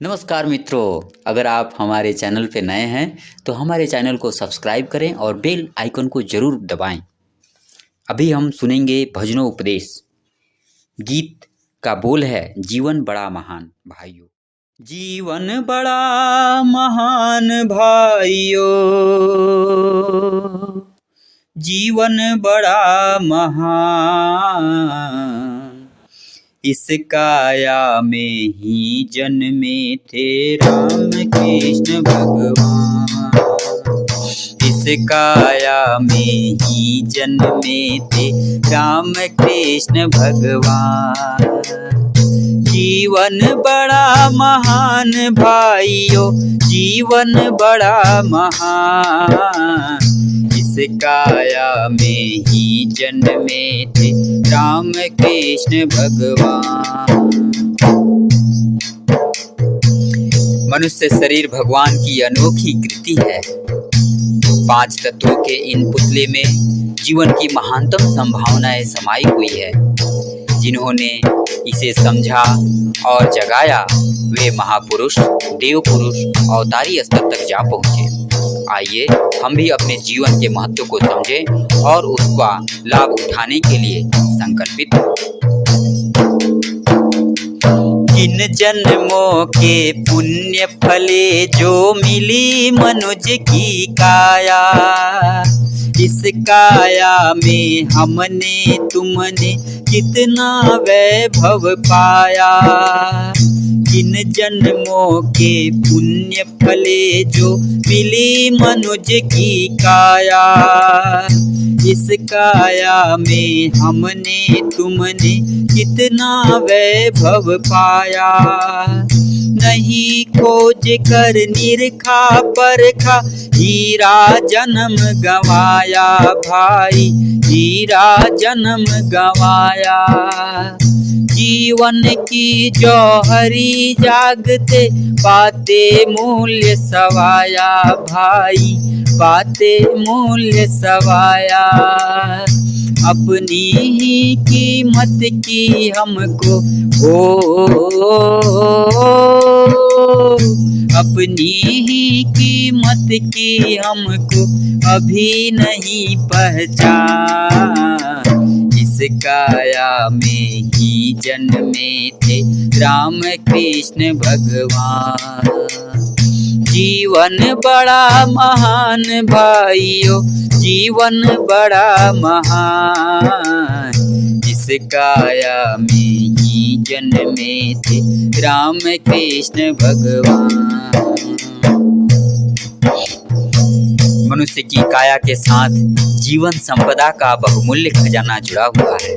नमस्कार मित्रों, अगर आप हमारे चैनल पे नए हैं तो हमारे चैनल को सब्सक्राइब करें और बेल आइकन को ज़रूर दबाएं। अभी हम सुनेंगे भजनों उपदेश। गीत का बोल है जीवन बड़ा महान भाइयों। जीवन बड़ा महान भाइयों, जीवन बड़ा महान, इस काया में ही जन्मे थे राम कृष्ण भगवान। इस काया में ही जन्मे थे राम कृष्ण भगवान। जीवन बड़ा महान भाइयों, जीवन बड़ा महान, इस काया में ही जन्मे थे राम कृष्ण भगवान। मनुष्य शरीर भगवान की अनोखी कृति है। 5 तत्वों के इन पुतले में जीवन की महानतम संभावनाएं समाई हुई है। जिन्होंने इसे समझा और जगाया वे महापुरुष, देव पुरुष, अवतारी स्तर तक जा पहुँचे। आइए हम भी अपने जीवन के महत्व को समझें और उसका लाभ उठाने के लिए संकल्पित हों। किन जन्मों के पुण्य फले जो मिली मनुज की काया, इस काया में हमने तुमने कितना वैभव पाया। किन जन्मों के पुण्य फले जो मिली मनुज की काया, इस काया में हमने तुमने कितना वैभव पाया। नहीं खोज कर निरखा परखा, हीरा जन्म गवाया भाई, हीरा जन्म गवाया। जीवन की जौहरी जागते पाते मूल्य सवाया भाई, पाते मूल्य सवाया। अपनी ही कीमत की हमको अपनी ही कीमत की हमको अभी नहीं पहचान। इस काया में ही जन्मे थे राम कृष्ण भगवान। जीवन बड़ा महान भाइयों, जीवन बड़ा महान, इस काया में ही जन्मे थे राम कृष्ण भगवान। मनुष्य की काया के साथ जीवन संपदा का बहुमूल्य खजाना जुड़ा हुआ है,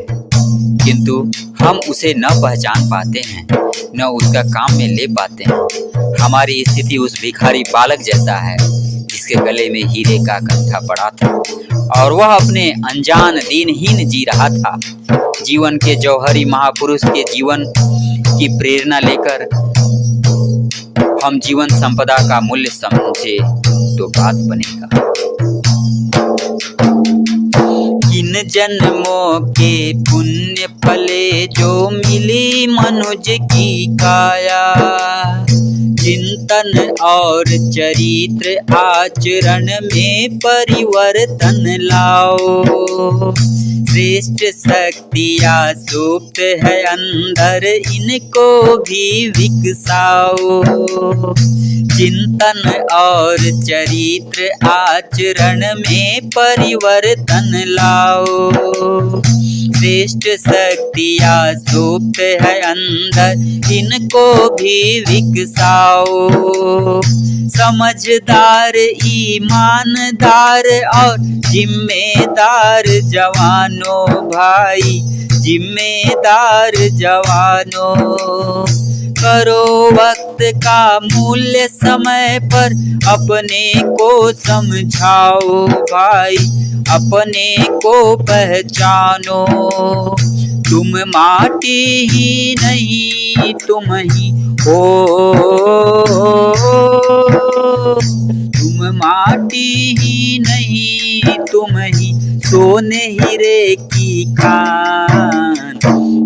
किंतु हम उसे न पहचान पाते हैं, न उसका काम में ले पाते हैं। हमारी स्थिति उस भिखारी बालक जैसा है जिसके गले में हीरे का कंठा पड़ा था और वह अपने अनजान दीनहीन जी रहा था। जीवन के जौहरी महापुरुष के जीवन की प्रेरणा लेकर हम जीवन संपदा का मूल्य समझे तो बात बनेगा। किन जन्मों के पुण्य फले जो मिली मनुज की काया, चिंतन और चरित्र आचरण में परिवर्तन लाओ। श्रेष्ठ शक्तियाँ सुप्त है अंदर, इनको भी विकसाओ। चिंतन और चरित्र आचरण में परिवर्तन लाओ। श्रेष्ठ शक्तियाँ सुप्त है अंदर, इनको भी विकसाओ। समझदार, ईमानदार और जिम्मेदार जवानों भाई, जिम्मेदार जवानों। करो वक्त का मूल्य समय पर, अपने को समझाओ भाई, अपने को पहचानो। तुम माटी ही नहीं तुम ही हो, तुम माटी ही नहीं तुम ही सोने हीरे की खान।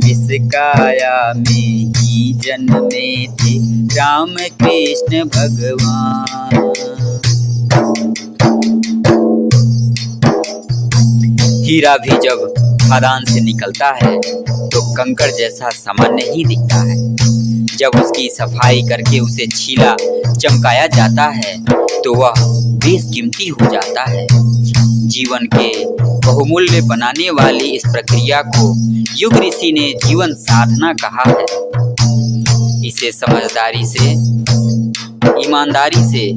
इस काया में ही जन्मे थे राम कृष्ण भगवान। हीरा भी जब खदान से निकलता है तो कंकड़ जैसा सामान्य ही दिखता है। जब उसकी सफाई करके उसे छीला चमकाया जाता है तो वह बेशकीमती हो जाता है। जीवन के बहुमूल्य बनाने वाली इस प्रक्रिया को युग ऋषि ने जीवन साधना कहा है। इसे समझदारी से, ईमानदारी से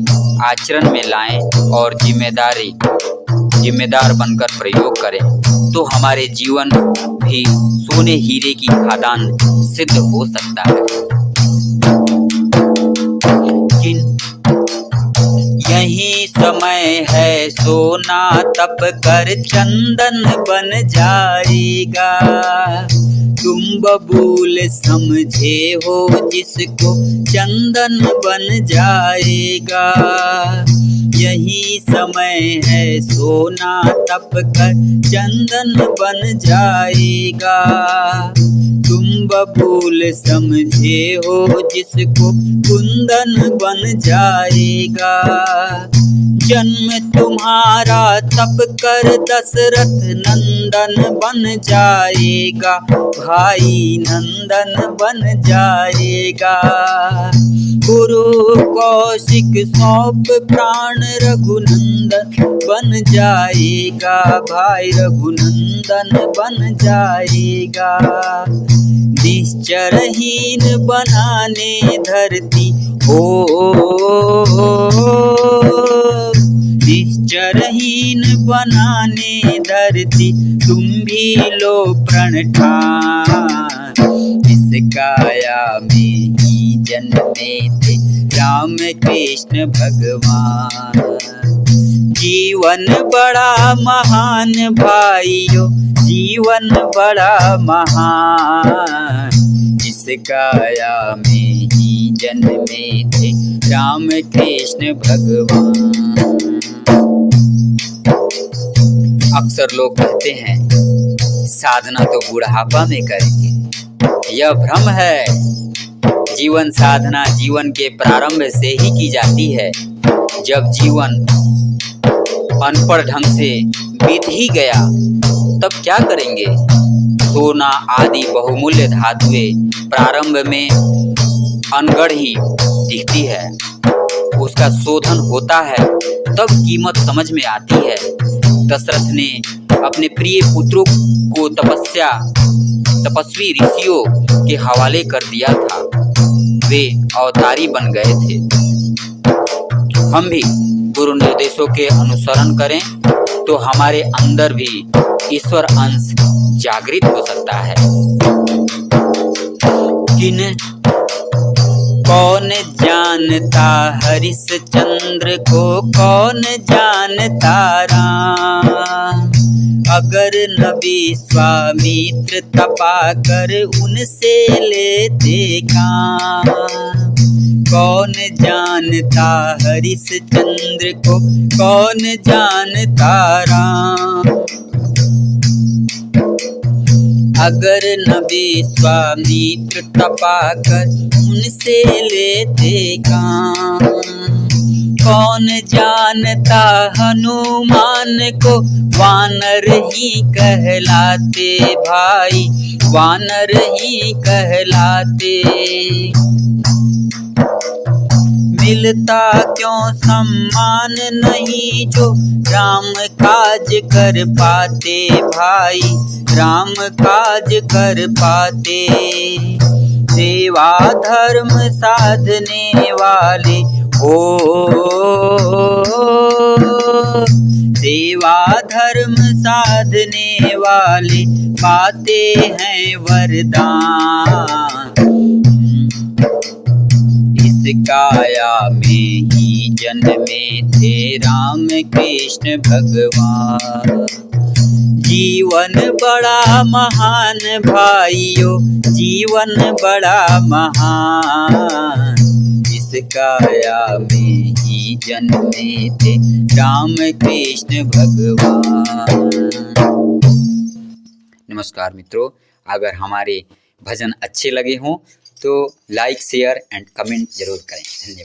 आचरण में लाएं और जिम्मेदार बनकर प्रयोग करें तो हमारे जीवन भी सोने हीरे की खदान सिद्ध हो सकता है। यही समय है सोना तप कर चंदन बन जाएगा। तुम बबूल समझे हो जिसको चंदन बन जाएगा। यही समय है सोना तप कर चंदन बन जाएगा। तुम बबूल समझे हो जिसको कुंदन बन जाएगा। जन्म तुम्हारा तप कर दशरथ नंदन बन जाएगा। भाई नंदन बन जाएगा। गुरु कौशिक सौंप प्राण रघुनंदन बन जाएगा। भाई रघुनंदन बन जाएगा। निश्चरहीन बनाने धरती निश्चरहीन बनाने धरती तुम भी लो प्रण ठान। इस काया में ही जन्मे थे राम कृष्ण भगवान। जीवन बड़ा महान भाइयों, जीवन बड़ा महान। इस काया में ही जन्मे थे राम कृष्ण भगवान। अक्सर लोग कहते हैं साधना तो बुढ़ापा में करेंगे। यह भ्रम है। जीवन साधना जीवन के प्रारंभ से ही की जाती है। जब जीवन अनपढ़ ढंग से बीत ही गया तब क्या करेंगे? सोना आदि बहुमूल्य धातुएं प्रारंभ में अनगढ़ ही दिखती है। उसका शोधन होता है तब कीमत समझ में आती है। दशरथ ने अपने प्रिय पुत्रों को तपस्वी ऋषियों के हवाले कर दिया था। वे अवतारी बन गए थे। हम भी गुरु निर्देशों के अनुसरण करें तो हमारे अंदर भी ईश्वर अंश जागृत हो सकता है। कौन जानता हरिश्चंद्र को, कौन जानता राम। अगर न विश्वामित्र तपा कर उनसे लेते काम। कौन जानता हरिश्चंद्र को, कौन जानता राम। अगर न विश्वामित्र तपा कर उनसे लेते काम। कौन जानता हनुमान को, वानर ही कहलाते भाई, वानर ही कहलाते। मिलता क्यों सम्मान नहीं जो राम काज कर पाते भाई, राम काज कर पाते। सेवा धर्म साधने वाले हो, सेवा धर्म साधने वाले पाते हैं वरदान। इस काया में ही जन्मे थे राम कृष्ण भगवान। जीवन बड़ा महान भाइयों, जीवन बड़ा महान। इस काया में ही जन्मे थे राम कृष्ण भगवान। नमस्कार मित्रों, अगर हमारे भजन अच्छे लगे हों तो लाइक शेयर एंड कमेंट जरूर करें। धन्यवाद।